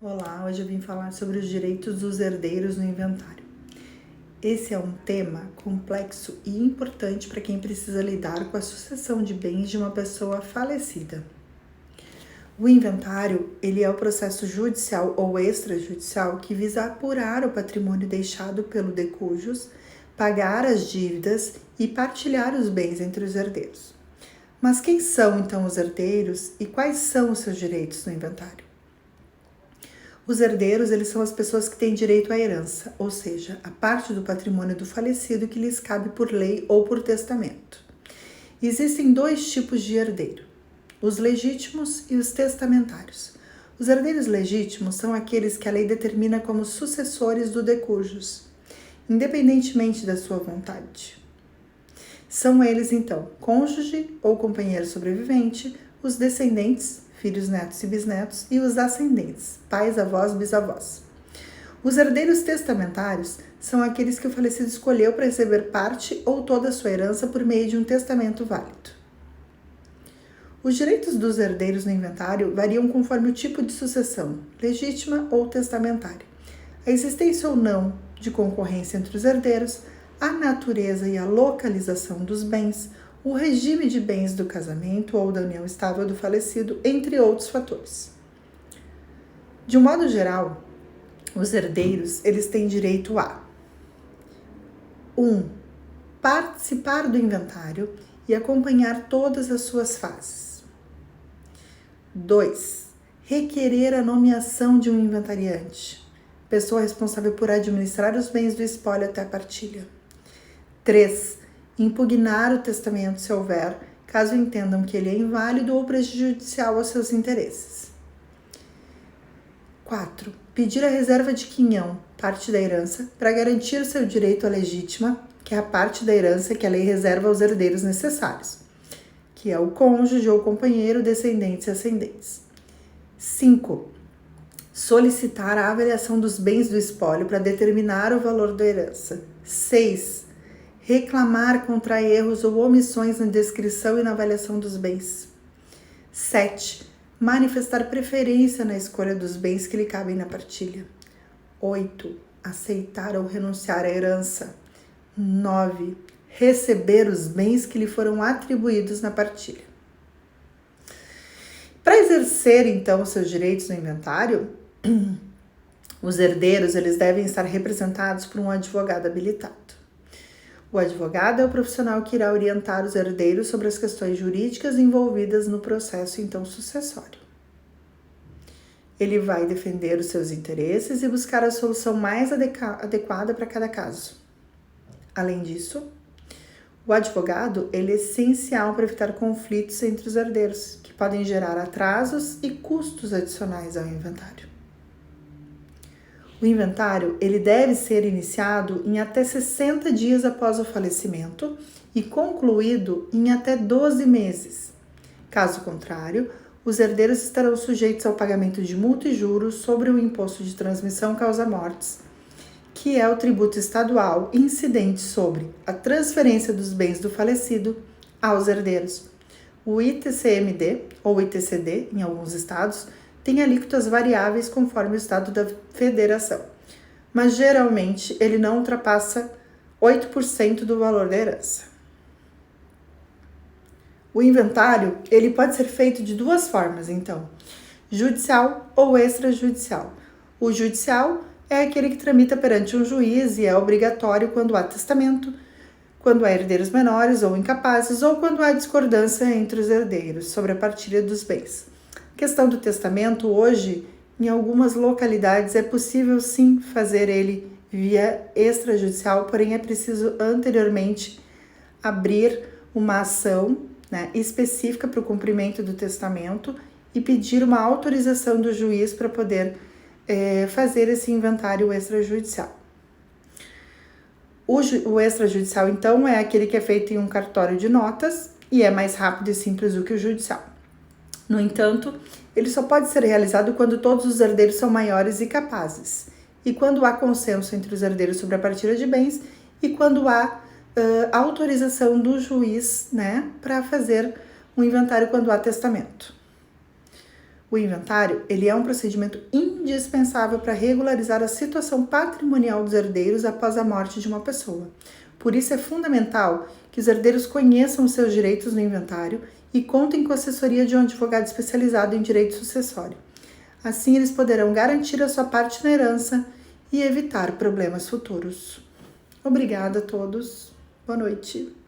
Olá, hoje eu vim falar sobre os direitos dos herdeiros no inventário. Esse é um tema complexo e importante para quem precisa lidar com a sucessão de bens de uma pessoa falecida. O inventário, ele é o processo judicial ou extrajudicial que visa apurar o patrimônio deixado pelo decujus, pagar as dívidas e partilhar os bens entre os herdeiros. Mas quem são então os herdeiros e quais são os seus direitos no inventário? Os herdeiros, eles são as pessoas que têm direito à herança, ou seja, a parte do patrimônio do falecido que lhes cabe por lei ou por testamento. Existem dois tipos de herdeiro, os legítimos e os testamentários. Os herdeiros legítimos são aqueles que a lei determina como sucessores do decujus, independentemente da sua vontade. São eles, então, cônjuge ou companheiro sobrevivente, os descendentes, filhos, netos e bisnetos, e os ascendentes, pais, avós, bisavós. Os herdeiros testamentários são aqueles que o falecido escolheu para receber parte ou toda a sua herança por meio de um testamento válido. Os direitos dos herdeiros no inventário variam conforme o tipo de sucessão, legítima ou testamentária, a existência ou não de concorrência entre os herdeiros, a natureza e a localização dos bens, o regime de bens do casamento ou da união estável do falecido, entre outros fatores. De um modo geral, os herdeiros, eles têm direito a 1. Participar do inventário e acompanhar todas as suas fases. 2. Requerer a nomeação de um inventariante, pessoa responsável por administrar os bens do espólio até a partilha. 3. Impugnar o testamento se houver, caso entendam que ele é inválido ou prejudicial aos seus interesses. 4. Pedir a reserva de quinhão, parte da herança, para garantir seu direito à legítima, que é a parte da herança que a lei reserva aos herdeiros necessários, que é o cônjuge ou companheiro, descendentes e ascendentes. 5. Solicitar a avaliação dos bens do espólio para determinar o valor da herança. 6. Reclamar contra erros ou omissões na descrição e na avaliação dos bens. 7. Manifestar preferência na escolha dos bens que lhe cabem na partilha. 8. Aceitar ou renunciar à herança. 9. Receber os bens que lhe foram atribuídos na partilha. Para exercer, então, os seus direitos no inventário, os herdeiros, eles devem estar representados por um advogado habilitado. O advogado é o profissional que irá orientar os herdeiros sobre as questões jurídicas envolvidas no processo, então, sucessório. Ele vai defender os seus interesses e buscar a solução mais adequada para cada caso. Além disso, o advogado, ele é essencial para evitar conflitos entre os herdeiros, que podem gerar atrasos e custos adicionais ao inventário. O inventário, ele deve ser iniciado em até 60 dias após o falecimento e concluído em até 12 meses. Caso contrário, os herdeiros estarão sujeitos ao pagamento de multa e juros sobre o imposto de transmissão causa-mortes, que é o tributo estadual incidente sobre a transferência dos bens do falecido aos herdeiros. O ITCMD, ou ITCD, em alguns estados, tem alíquotas variáveis conforme o estado da federação, mas geralmente ele não ultrapassa 8% do valor da herança. O inventário, ele pode ser feito de duas formas, então, judicial ou extrajudicial. O judicial é aquele que tramita perante um juiz e é obrigatório quando há testamento, quando há herdeiros menores ou incapazes, ou quando há discordância entre os herdeiros sobre a partilha dos bens. A questão do testamento, hoje, em algumas localidades, é possível sim fazer ele via extrajudicial, porém é preciso anteriormente abrir uma ação, específica para o cumprimento do testamento e pedir uma autorização do juiz para poder fazer esse inventário extrajudicial. O extrajudicial, então, é aquele que é feito em um cartório de notas e é mais rápido e simples do que o judicial. No entanto, ele só pode ser realizado quando todos os herdeiros são maiores e capazes, e quando há consenso entre os herdeiros sobre a partilha de bens e quando há autorização do juiz, para fazer um inventário quando há testamento. O inventário, ele é um procedimento indispensável para regularizar a situação patrimonial dos herdeiros após a morte de uma pessoa. Por isso é fundamental que os herdeiros conheçam os seus direitos no inventário e contem com a assessoria de um advogado especializado em direito sucessório. Assim, eles poderão garantir a sua parte na herança e evitar problemas futuros. Obrigada a todos. Boa noite.